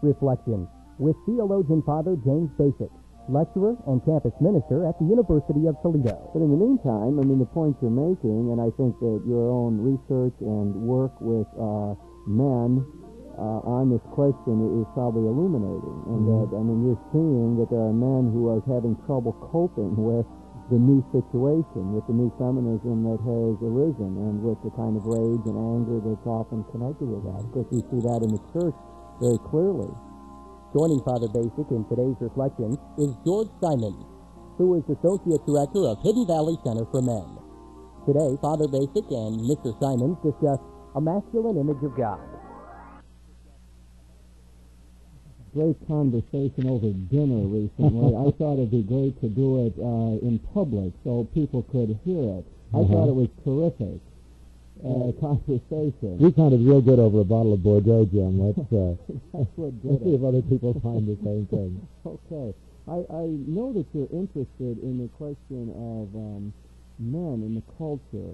Reflection with theologian Father James Bacik, lecturer and campus minister at the University of Toledo. But in the meantime, the point you're making, and I think that your own research and work with men on this question is probably illuminating. And that, you're seeing that there are men who are having trouble coping with the new situation, with the new feminism that has arisen, and with the kind of rage and anger that's often connected with that. Of course, we see that in the church very clearly. Joining Father Bacik in today's reflections is George Simons, who is Associate Director of Hidden Valley Center for Men. Today, Father Bacik and Mr. Simons discuss a masculine image of God. Great conversation over dinner recently. I thought it'd be great to do it in public so people could hear it. I thought it was terrific conversation. We sounded real good over a bottle of Bordeaux, Jim. Let's see if other people find the same thing. Okay. I know that you're interested in the question of men in the culture.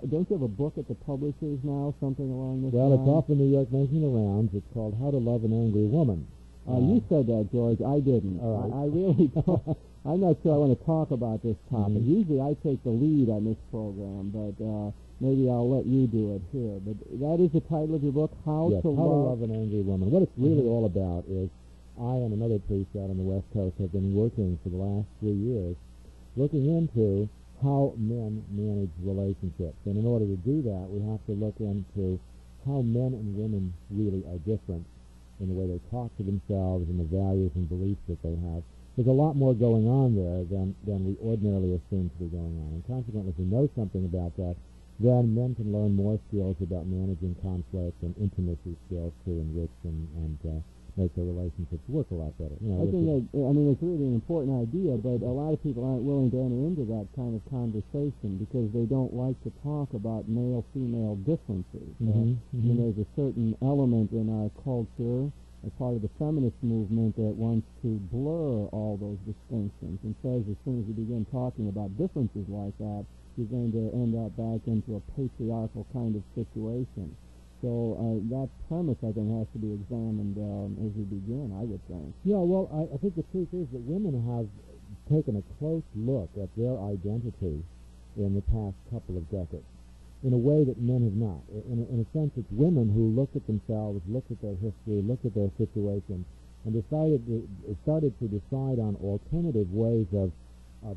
Don't you have a book at the publishers now, something along this line? Well, it's off in New York making the rounds. It's called How to Love an Angry Woman. You said that, George. I didn't. All right. I really don't. I'm not sure I want to talk about this topic. Usually I take the lead on this program, but maybe I'll let you do it here. But that is the title of your book, How to Love an Angry Woman. What it's really all about is I and another priest out on the West Coast have been working for the last 3 years looking into how men manage relationships. And in order to do that, we have to look into how men and women really are different in the way they talk to themselves and the values and beliefs that they have. There's a lot more going on there than we ordinarily assume to be going on. And consequently, if we know something about that, then men can learn more skills about managing conflict and intimacy skills to enrich and make their relationships work a lot better. I think that, it's really an important idea, but a lot of people aren't willing to enter into that kind of conversation because they don't like to talk about male-female differences. There's a certain element in our culture, as part of the feminist movement, that wants to blur all those distinctions and says as soon as you begin talking about differences like that, you're going to end up back into a patriarchal kind of situation. So that premise, I think, has to be examined as we begin, I would think. Yeah, well, I think the truth is that women have taken a close look at their identity in the past couple of decades in a way that men have not. In a sense, it's women who looked at themselves, looked at their history, looked at their situation, and started to decide on alternative ways of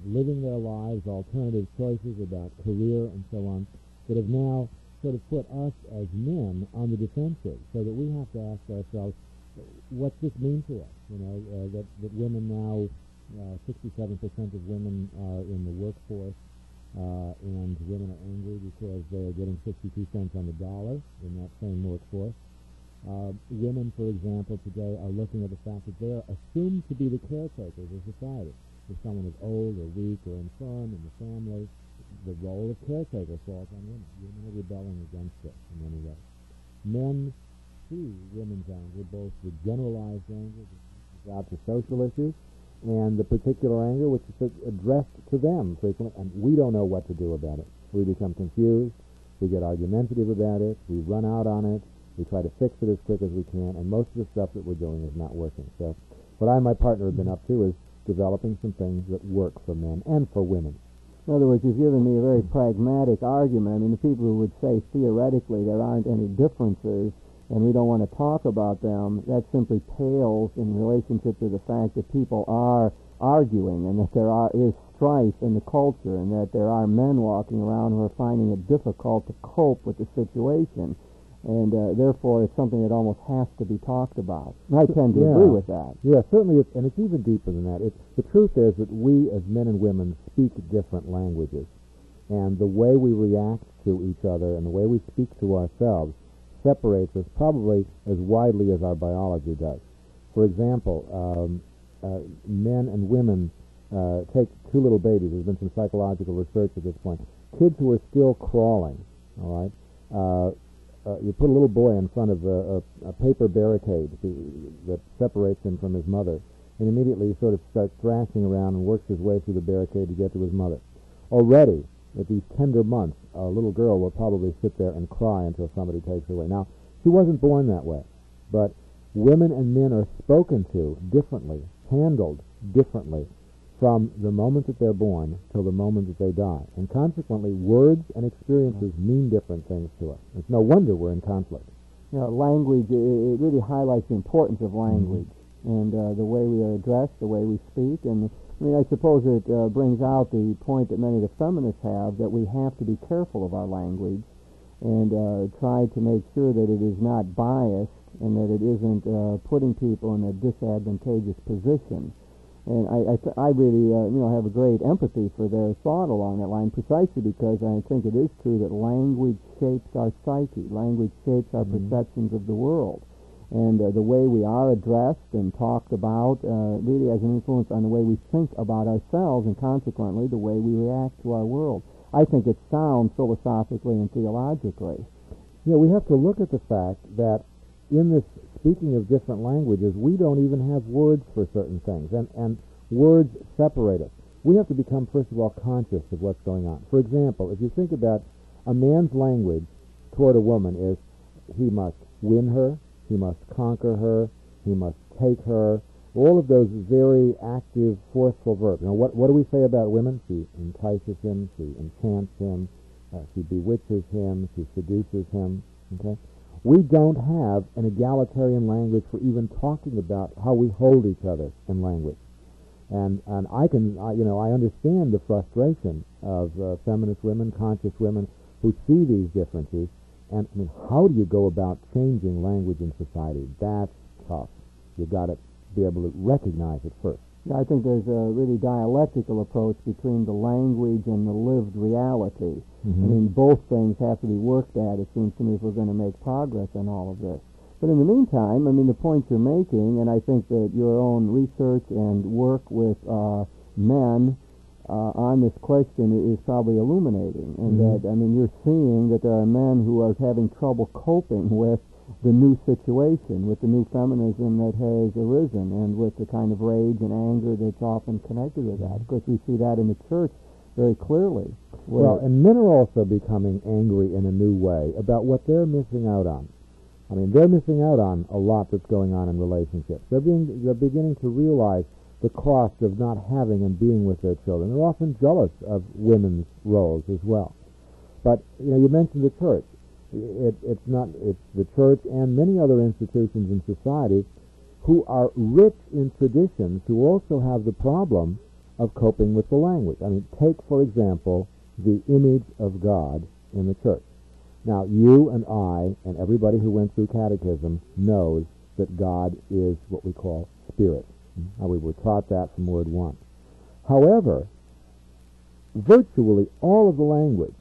living their lives, alternative choices about career and so on, that have now sort of put us as men on the defensive, so that we have to ask ourselves, what's this mean to us? That women now, 67% of women are in the workforce, and women are angry because they are getting 62 cents on the dollar in that same workforce. Women, for example, today are looking at the fact that they are assumed to be the caretakers of society. If someone is old or weak or infirm in the family, the role of caretaker falls on women. Women are rebelling against it in many ways. Men see women's anger, both the generalized anger out to social issues and the particular anger which is addressed to them frequently, and we don't know what to do about it. We become confused, we get argumentative about it, we run out on it, we try to fix it as quick as we can, and most of the stuff that we're doing is not working. So what I and my partner have been up to is developing some things that work for men and for women. In other words, you've given me a very pragmatic argument. The people who would say theoretically there aren't any differences and we don't want to talk about them, that simply pales in relationship to the fact that people are arguing and that there is strife in the culture and that there are men walking around who are finding it difficult to cope with the situation. And therefore, it's something that almost has to be talked about. And I tend to agree with that. Yeah, certainly, and it's even deeper than that. The truth is that we, as men and women, speak different languages. And the way we react to each other and the way we speak to ourselves separates us probably as widely as our biology does. For example, men and women, take two little babies. There's been some psychological research at this point. Kids who are still crawling, all right, you put a little boy in front of a paper barricade that separates him from his mother, and immediately he sort of starts thrashing around and works his way through the barricade to get to his mother. Already, at these tender months, a little girl will probably sit there and cry until somebody takes her away. Now, she wasn't born that way, but women and men are spoken to differently, handled differently from the moment that they're born till the moment that they die. And consequently, words and experiences mean different things to us. It's no wonder we're in conflict. You know, language, it really highlights the importance of language and the way we are addressed, the way we speak. And I mean, I suppose it brings out the point that many of the feminists have, that we have to be careful of our language and try to make sure that it is not biased and that it isn't putting people in a disadvantageous position. And I really, have a great empathy for their thought along that line, precisely because I think it is true that language shapes our psyche. Language shapes our perceptions of the world. And the way we are addressed and talked about really has an influence on the way we think about ourselves and consequently the way we react to our world. I think it's sound philosophically and theologically. Yeah, we have to look at the fact that in this speaking of different languages, we don't even have words for certain things, and words separate us. We have to become, first of all, conscious of what's going on. For example, if you think about a man's language toward a woman is, he must win her, he must conquer her, he must take her, all of those very active, forceful verbs. Now, what do we say about women? She entices him, she enchants him, she bewitches him, she seduces him, okay? We don't have an egalitarian language for even talking about how we hold each other in language. And I understand the frustration of feminist women, conscious women, who see these differences. And I mean, how do you go about changing language in society? That's tough. You've got to be able to recognize it first. Yeah, I think there's a really dialectical approach between the language and the lived reality. I mean, both things have to be worked at, it seems to me, if we're going to make progress on all of this. But in the meantime, I mean, the point you're making, and I think that your own research and work with men on this question is probably illuminating. And that, I mean, you're seeing that there are men who are having trouble coping with the new situation, with the new feminism that has arisen, and with the kind of rage and anger that's often connected with that. Of course, we see that in the church very clearly. Well, and men are also becoming angry in a new way about what they're missing out on. I mean, they're missing out on a lot that's going on in relationships. They're beginning to realize the cost of not having and being with their children. They're often jealous of women's roles as well. But, you mentioned the church. It's the church and many other institutions in society who are rich in traditions who also have the problem of coping with the language. I mean, take, for example, the image of God in the church. Now, you and I and everybody who went through catechism knows that God is what we call spirit. We were taught that from Word 1. However, virtually all of the language,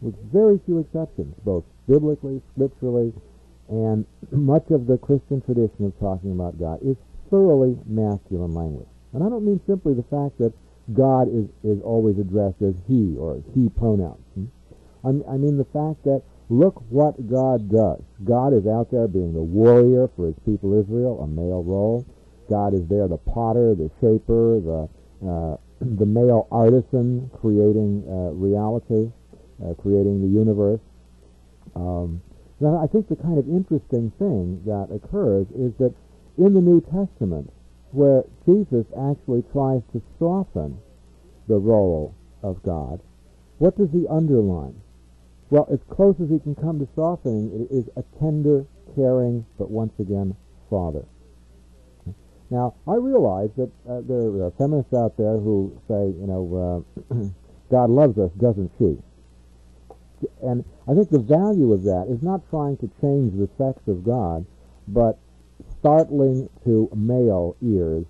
with very few exceptions, both biblically, scripturally, and much of the Christian tradition of talking about God, is thoroughly masculine language. And I don't mean simply the fact that God is always addressed as he or he pronouns. I mean the fact that look what God does. God is out there being the warrior for his people Israel, a male role. God is there, the potter, the shaper, the male artisan, creating reality, creating the universe. Now, I think the kind of interesting thing that occurs is that in the New Testament, where Jesus actually tries to soften the role of God, what does he underline? Well, as close as he can come to softening, it is a tender, caring, but once again, father. Now, I realize that there are feminists out there who say, God loves us, doesn't she? And I think the value of that is not trying to change the sex of God, but startling to male ears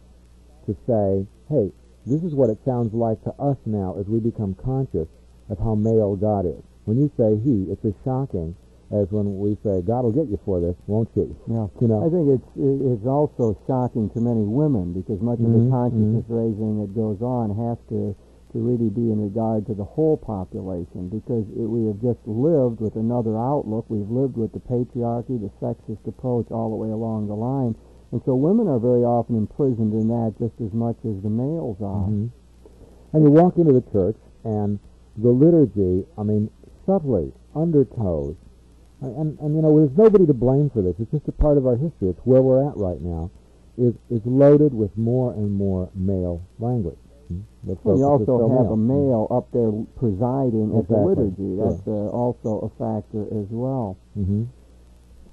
to say, hey, this is what it sounds like to us now as we become conscious of how male God is. When you say he, it's as shocking as when we say, God will get you for this, won't she? Yeah. I think it's also shocking to many women because much of the consciousness raising that goes on has to really be in regard to the whole population because we have just lived with another outlook. We've lived with the patriarchy, the sexist approach all the way along the line. And so women are very often imprisoned in that just as much as the males are. And you walk into the church and the liturgy, subtly undertows And you know, there's nobody to blame for this. It's just a part of our history. It's where we're at right now. Is loaded with more and more male language. Well, you also have a male up there presiding at the liturgy. That's also a factor as well. Mm-hmm.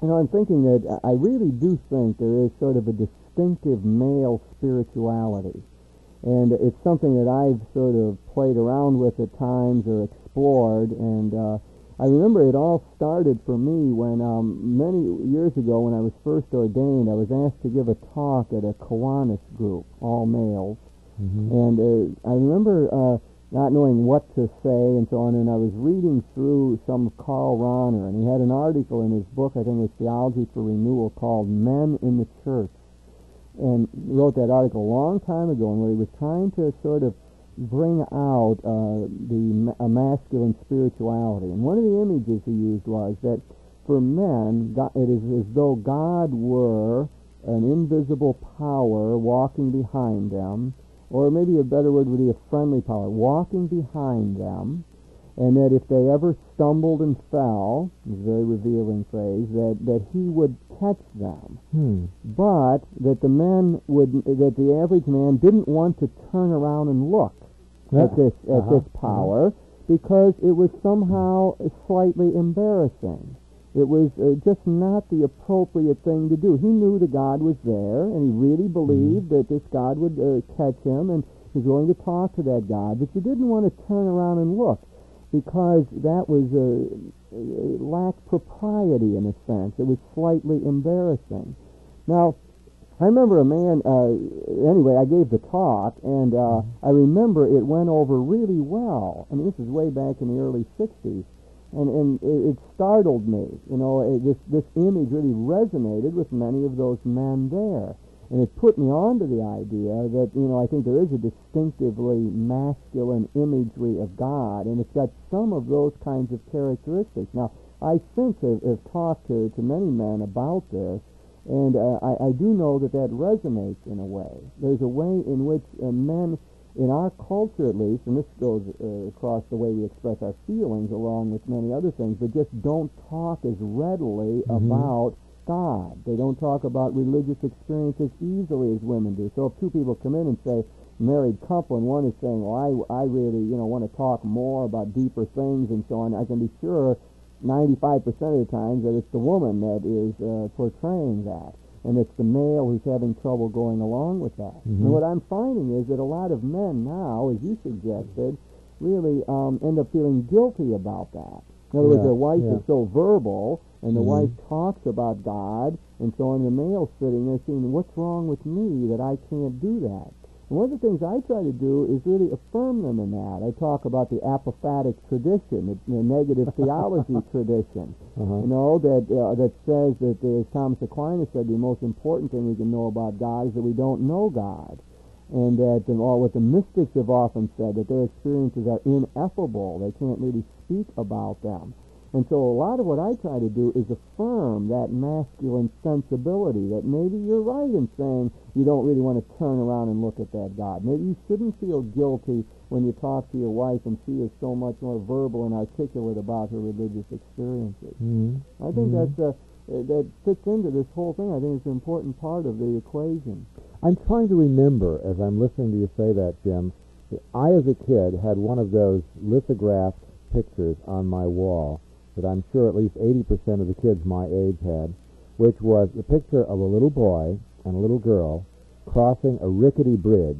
You know, I'm thinking that I really do think there is sort of a distinctive male spirituality. And it's something that I've sort of played around with at times or explored. And I remember it all started for me when many years ago when I was first ordained, I was asked to give a talk at a Kiwanis group, all males. Mm-hmm. And I remember not knowing what to say and so on, and I was reading through some of Karl Rahner, and he had an article in his book, I think it was Theology for Renewal, called Men in the Church. And he wrote that article a long time ago, and where he was trying to sort of bring out a masculine spirituality. And one of the images he used was that for men, it is as though God were an invisible power walking behind them, or maybe a better word would be a friendly power, walking behind them, and that if they ever stumbled and fell, it's a very revealing phrase, that he would catch them. But that that the average man didn't want to turn around and look at this power, because it was somehow slightly embarrassing. It was just not the appropriate thing to do. He knew that God was there, and he really believed that this God would catch him, and he was willing to talk to that God, but you didn't want to turn around and look, because that was lacked propriety in a sense. It was slightly embarrassing. Now, I remember a man, anyway, I gave the talk, and I remember it went over really well. I mean, this is way back in the early 60s. And it startled me. You know, this image really resonated with many of those men there. And it put me onto the idea that, you know, I think there is a distinctively masculine imagery of God, and it's got some of those kinds of characteristics. Now, I think I've talked to many men about this, and I do know that resonates in a way. There's a way in which men, in our culture at least, and this goes across the way we express our feelings along with many other things, but just don't talk as readily about God. They don't talk about religious experiences easily as women do. So if two people come in and say, married couple, and one is saying, well, I really, you know, want to talk more about deeper things and so on, I can be sure 95% of the times that it's the woman that is portraying that. And it's the male who's having trouble going along with that. And what I'm finding is that a lot of men now, as you suggested, really end up feeling guilty about that. In other words, their wife is so verbal, and the wife talks about God, and so on, the male's sitting there saying, what's wrong with me that I can't do that? And one of the things I try to do is really affirm them in that. I talk about the apophatic tradition, the negative theology tradition, you know, that says that, as Thomas Aquinas said, the most important thing we can know about God is that we don't know God. And that what the mystics have often said, that their experiences are ineffable. They can't really speak about them. And so a lot of what I try to do is affirm that masculine sensibility, that maybe you're right in saying you don't really want to turn around and look at that God. Maybe you shouldn't feel guilty when you talk to your wife and she is so much more verbal and articulate about her religious experiences. I think that fits into this whole thing. I think it's an important part of the equation. I'm trying to remember, as I'm listening to you say that, Jim, I as a kid had one of those lithographed pictures on my wall that I'm sure at least 80% of the kids my age had, which was the picture of a little boy and a little girl crossing a rickety bridge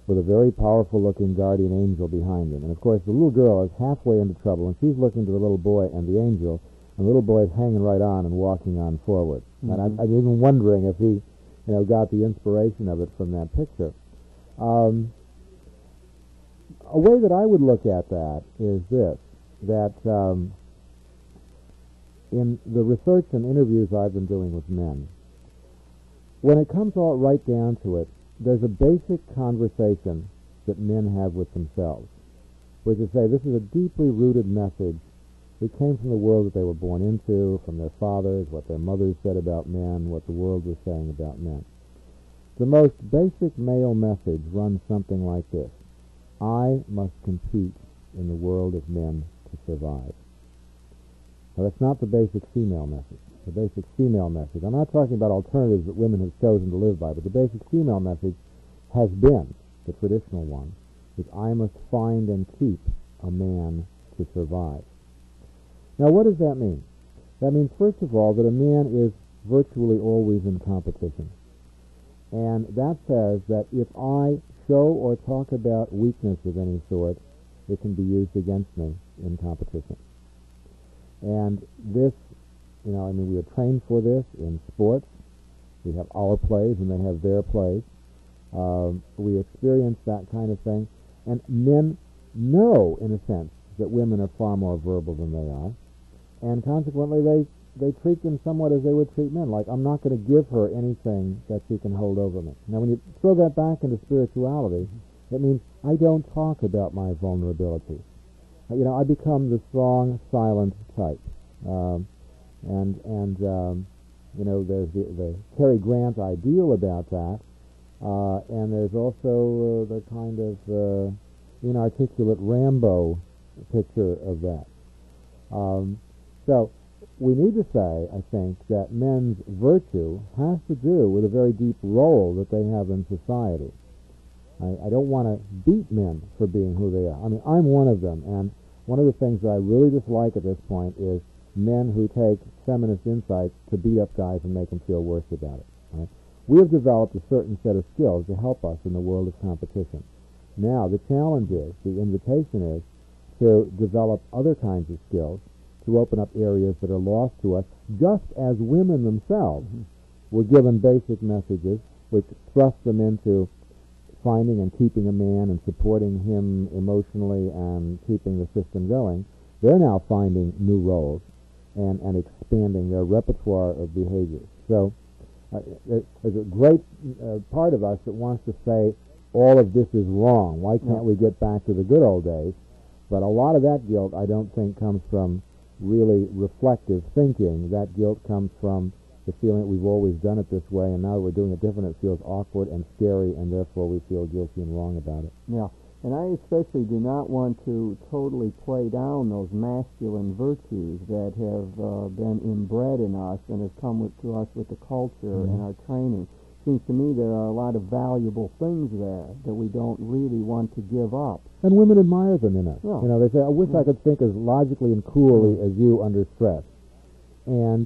with a very powerful-looking guardian angel behind them. And, of course, the little girl is halfway into trouble, and she's looking to the little boy and the angel, and the little boy is hanging right on and walking on forward. And I'm even wondering if he, you know, got the inspiration of it from that picture. A way that I would look at that is this, that in the research and interviews I've been doing with men, when it comes all right down to it, there's a basic conversation that men have with themselves, which is say, this is a deeply rooted message. It came from the world that they were born into, from their fathers, what their mothers said about men, what the world was saying about men. The most basic male message runs something like this: I must compete in the world of men to survive. Now, that's not the basic female message. The basic female message, I'm not talking about alternatives that women have chosen to live by, but the basic female message has been, the traditional one, is I must find and keep a man to survive. Now, what does that mean? That means, first of all, that a man is virtually always in competition. And that says that if I show or talk about weakness of any sort, it can be used against me in competition. And this, we are trained for this in sports. We have our plays and they have their plays. We experience that kind of thing. And men know, in a sense, that women are far more verbal than they are. And consequently, they treat them somewhat as they would treat men, like, I'm not going to give her anything that she can hold over me. Now, when you throw that back into spirituality, it means I don't talk about my vulnerabilities. I become the strong, silent type. There's the Cary Grant ideal about that, and there's also the kind of inarticulate Rambo picture of that. So we need to say, I think, that men's virtue has to do with a very deep role that they have in society. I don't want to beat men for being who they are. I mean, I'm one of them, and one of the things that I really dislike at this point is men who take feminist insights to beat up guys and make them feel worse about it. Right? We have developed a certain set of skills to help us in the world of competition. Now, the challenge is, the invitation is, to develop other kinds of skills, to open up areas that are lost to us, just as women themselves were given basic messages which thrust them into finding and keeping a man and supporting him emotionally and keeping the system going. They're now finding new roles and expanding their repertoire of behaviors. So there's a great part of us that wants to say all of this is wrong. Why can't we get back to the good old days? But a lot of that guilt, I don't think, comes from really reflective thinking. That guilt comes from the feeling that we've always done it this way, and now that we're doing it different, it feels awkward and scary, and therefore we feel guilty and wrong about it. Yeah, and I especially do not want to totally play down those masculine virtues that have been inbred in us and have come to us with the culture and our training. Seems to me there are a lot of valuable things there that we don't really want to give up. And women admire them in us. Yeah. They say, I wish I could think as logically and coolly as you under stress. And,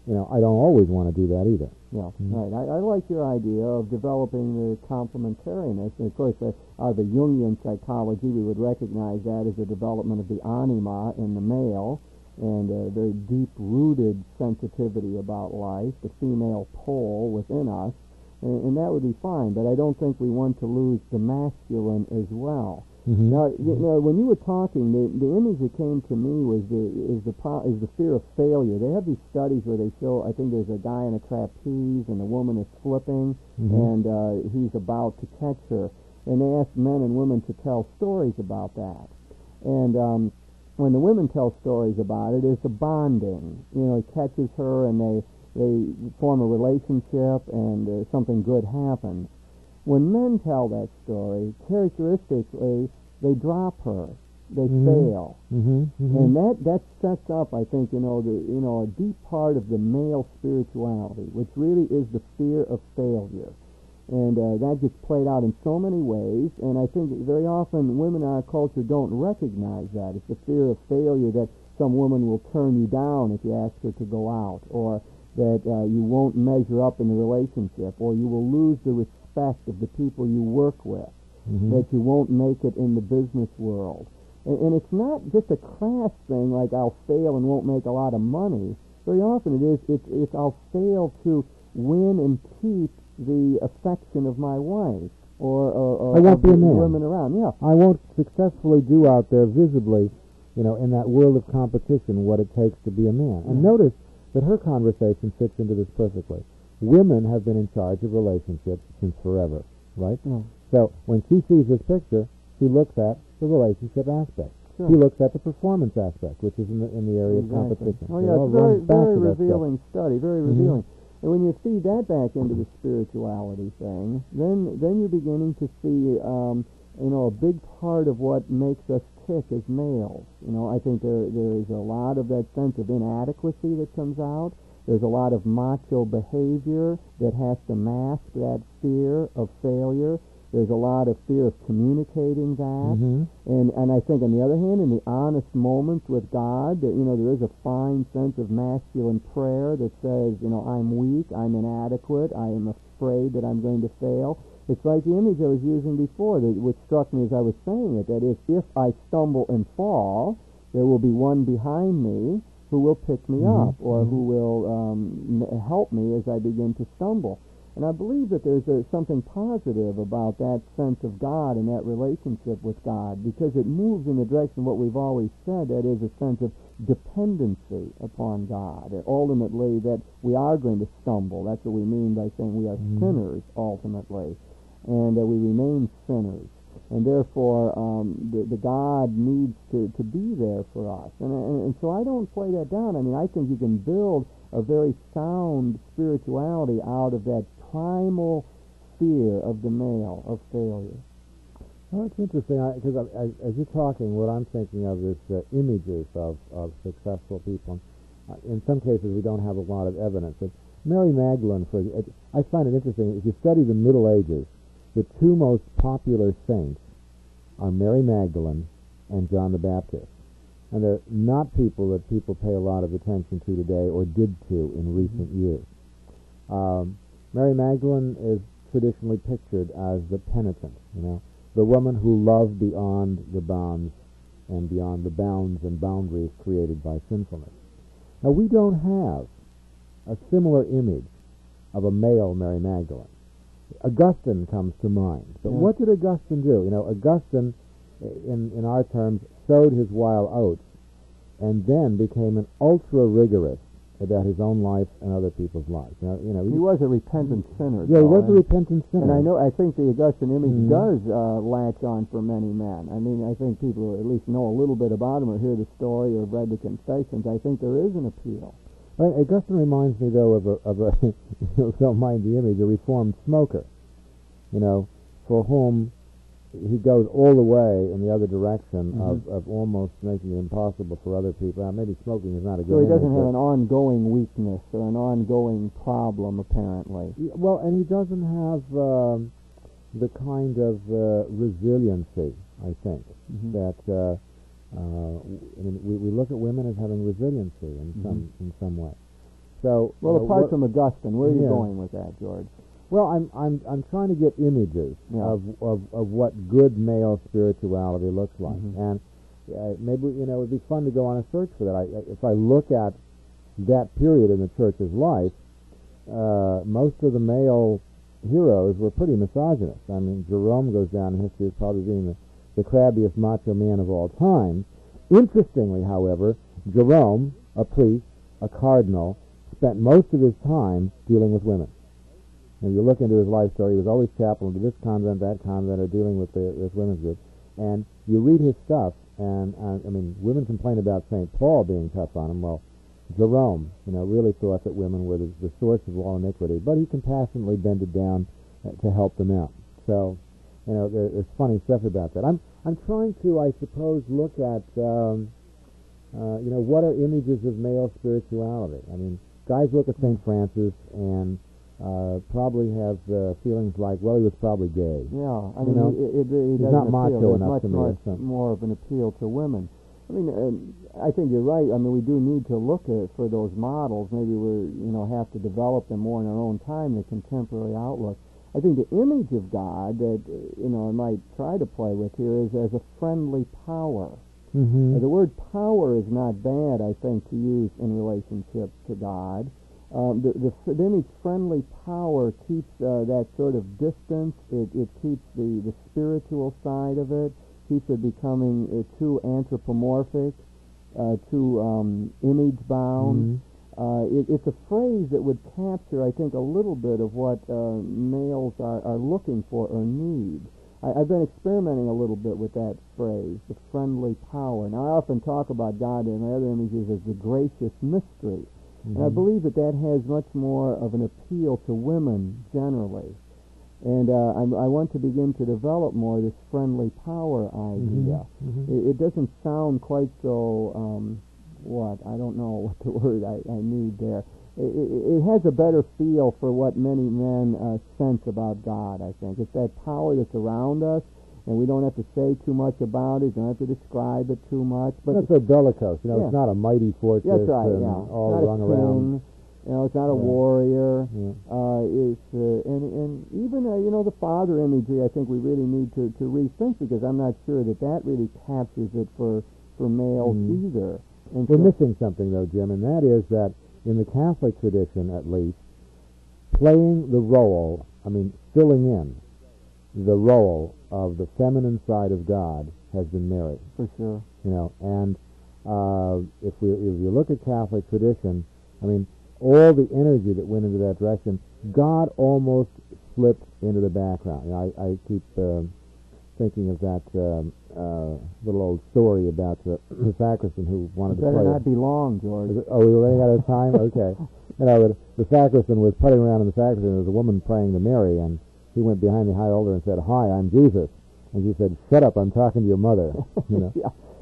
I don't always want to do that either. Yeah, right. I like your idea of developing the complementariness. And, of course, out of the Jungian psychology, we would recognize that as the development of the anima in the male, and a very deep-rooted sensitivity about life, the female pole within us. And that would be fine, but I don't think we want to lose the masculine as well. Now, when you were talking, the image that came to me was the fear of failure. They have these studies where they show, I think there's a guy in a trapeze and the woman is flipping, and he's about to catch her. And they ask men and women to tell stories about that. And when the women tell stories about it, it's a bonding. He catches her and they form a relationship and something good happens. When men tell that story, characteristically, they drop her, they fail, and that sets up, I think, a deep part of the male spirituality, which really is the fear of failure, and that gets played out in so many ways. And I think very often women in our culture don't recognize that. It's the fear of failure, that some woman will turn you down if you ask her to go out, or that you won't measure up in the relationship, or you will lose the respect of the people you work with, that you won't make it in the business world. And it's not just a crass thing like I'll fail and won't make a lot of money. Very often it's I'll fail to win and keep the affection of my wife or I won't be a man. Women around. Yeah, I won't successfully do out there visibly, in that world of competition, what it takes to be a man. And notice that her conversation fits into this perfectly. Women have been in charge of relationships since forever, right? So when she sees this picture, she looks at the relationship aspect. She looks at the performance aspect, which is in the area of competition. Oh yeah, it's very revealing study, very revealing. And when you feed that back into the spirituality thing, then you're beginning to see, a big part of what makes us tick as males. I think there is a lot of that sense of inadequacy that comes out. There's a lot of macho behavior that has to mask that fear of failure. There's a lot of fear of communicating that. And I think, on the other hand, in the honest moments with God, there is a fine sense of masculine prayer that says, I'm weak, I'm inadequate, I am afraid that I'm going to fail. It's like the image I was using before, which struck me as I was saying it, that if I stumble and fall, there will be one behind me who will pick me up, or who will help me as I begin to stumble. And I believe that there's something positive about that sense of God and that relationship with God, because it moves in the direction of what we've always said, that is a sense of dependency upon God. Ultimately, that we are going to stumble. That's what we mean by saying we are sinners, ultimately, and that we remain sinners. And therefore, the God needs to be there for us. And so I don't play that down. I mean, I think you can build a very sound spirituality out of that primal fear of the male, of failure. Well, it's interesting, because as you're talking, what I'm thinking of is images of successful people. In some cases, we don't have a lot of evidence. But Mary Magdalene, I find it interesting, if you study the Middle Ages, the two most popular saints are Mary Magdalene and John the Baptist. And they're not people that people pay a lot of attention to today, or did to in recent years. Mary Magdalene is traditionally pictured as the penitent, the woman who loved beyond the bounds and beyond the bounds and boundaries created by sinfulness. Now, we don't have a similar image of a male Mary Magdalene. Augustine comes to mind. But what did Augustine do? Augustine, in our terms, sowed his wild oats and then became an ultra-rigorous about his own life and other people's lives. He was a repentant sinner. Yeah, he was a repentant sinner. And I think the Augustine image does latch on for many men. I mean, I think people at least know a little bit about him, or hear the story, or have read the Confessions. I think there is an appeal. Augustine reminds me, though, of a don't mind the image, a reformed smoker, for whom he goes all the way in the other direction of almost making it impossible for other people. Maybe smoking is not a good So he doesn't have an ongoing weakness or an ongoing problem, apparently. Well, and he doesn't have the kind of resiliency, I think, that we look at women as having resiliency in some way. So, apart from Augustine, where are you going with that, George? Well, I'm trying to get images of what good male spirituality looks like, and maybe it would be fun to go on a search for that. If I look at that period in the church's life, most of the male heroes were pretty misogynist. I mean, Jerome goes down in history as probably being the crabbiest macho man of all time. Interestingly, however, Jerome, a priest, a cardinal, spent most of his time dealing with women. If you look into his life story, he was always chaplain to this convent, that convent, or dealing with this women's group. And you read his stuff, and women complain about St. Paul being tough on him. Well, Jerome, really thought that women were the source of all iniquity, but he compassionately bended down to help them out. So, there's funny stuff about that. I'm trying to, I suppose, look at, what are images of male spirituality? I mean, guys look at St. Francis and probably have feelings like, well, he was probably gay. Yeah, I mean, he's not macho enough to me. Much more of an appeal to women. I mean, I think you're right. I mean, we do need to look for those models. Maybe we have to develop them more in our own time, the contemporary outlook. I think the image of God that, I might try to play with here is as a friendly power. The word power is not bad, I think, to use in relationship to God. The image friendly power keeps that sort of distance. It keeps the spiritual side of it, keeps it becoming too anthropomorphic, too image-bound. It's a phrase that would capture, I think, a little bit of what males are looking for or need. I've been experimenting a little bit with that phrase, the friendly power. Now, I often talk about God in my other images as the gracious mystery. And I believe that has much more of an appeal to women generally. And I want to begin to develop more this friendly power idea. It doesn't sound quite so, I don't know what the word I need there. It has a better feel for what many men sense about God, I think. It's that power that's around us, and we don't have to say too much about it. You don't have to describe it too much. But it's so bellicose. It's not a mighty fortress. That's right, all not rung a around. king. It's not a warrior. Yeah. And even the father imagery, I think we really need to rethink, because I'm not sure that really captures it for males either. And we're missing something, though, Jim, and that is that in the Catholic tradition, at least, playing the role, filling in the role of the feminine side of God has been Mary. For sure. And if you look at Catholic tradition, all the energy that went into that direction, God almost slipped into the background. I keep thinking of that little old story about the sacristan who wanted to play. Better not be long, George. Oh, we were running out of time? Okay. The sacristan was putting around in the sacristan. There was a woman praying to Mary, and he went behind the high altar and said, "Hi, I'm Jesus." And she said, "Shut up, I'm talking to your mother."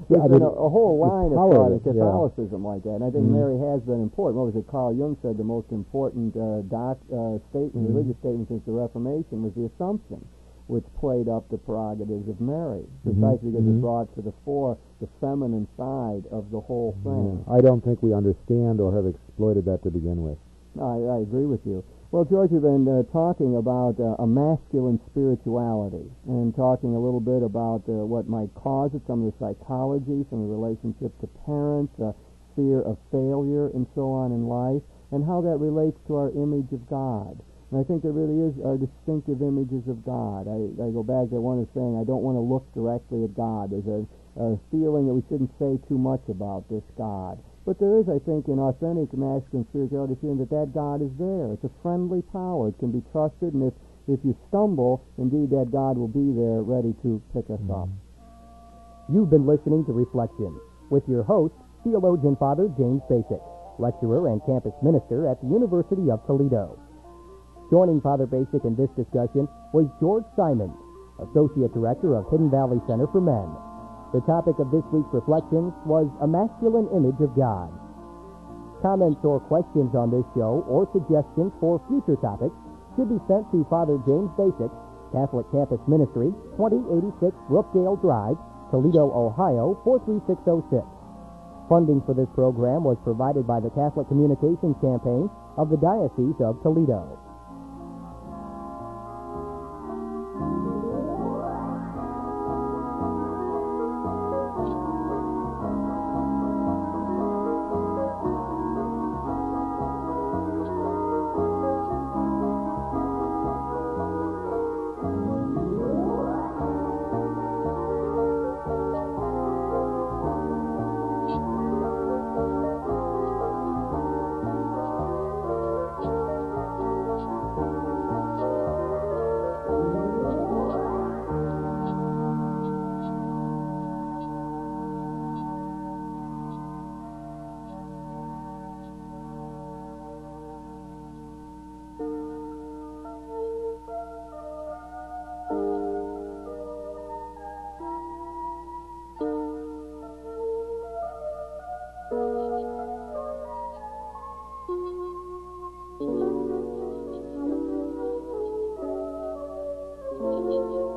There's been a whole line of thought in Catholicism like that, and I think Mary has been important. What was it Carl Jung said, the most important religious statement since the Reformation was the Assumption, which played up the prerogatives of Mary, precisely because it brought to the fore the feminine side of the whole thing. I don't think we understand or have exploited that to begin with. I agree with you. Well, George, we've been talking about a masculine spirituality, and talking a little bit about what might cause it, some of the psychology, some of the relationship to parents, fear of failure, and so on in life, and how that relates to our image of God. And I think there really is our distinctive images of God. I go back to one of saying, I don't want to look directly at God. There's a feeling that we shouldn't say too much about this God. But there is, I think, in authentic masculine spirituality, feeling that God is there. It's a friendly power. It can be trusted, and if you stumble, indeed that God will be there ready to pick us up. You've been listening to Reflections with your host, theologian Father James Bacik, lecturer and campus minister at the University of Toledo. Joining Father Bacik in this discussion was George Simons, Associate Director of Hidden Valley Center for Men. The topic of this week's Reflections was a masculine image of God. Comments or questions on this show or suggestions for future topics should be sent to Father James Bacik, Catholic Campus Ministry, 2086 Brookdale Drive, Toledo, Ohio, 43606. Funding for this program was provided by the Catholic Communications Campaign of the Diocese of Toledo. Thank you.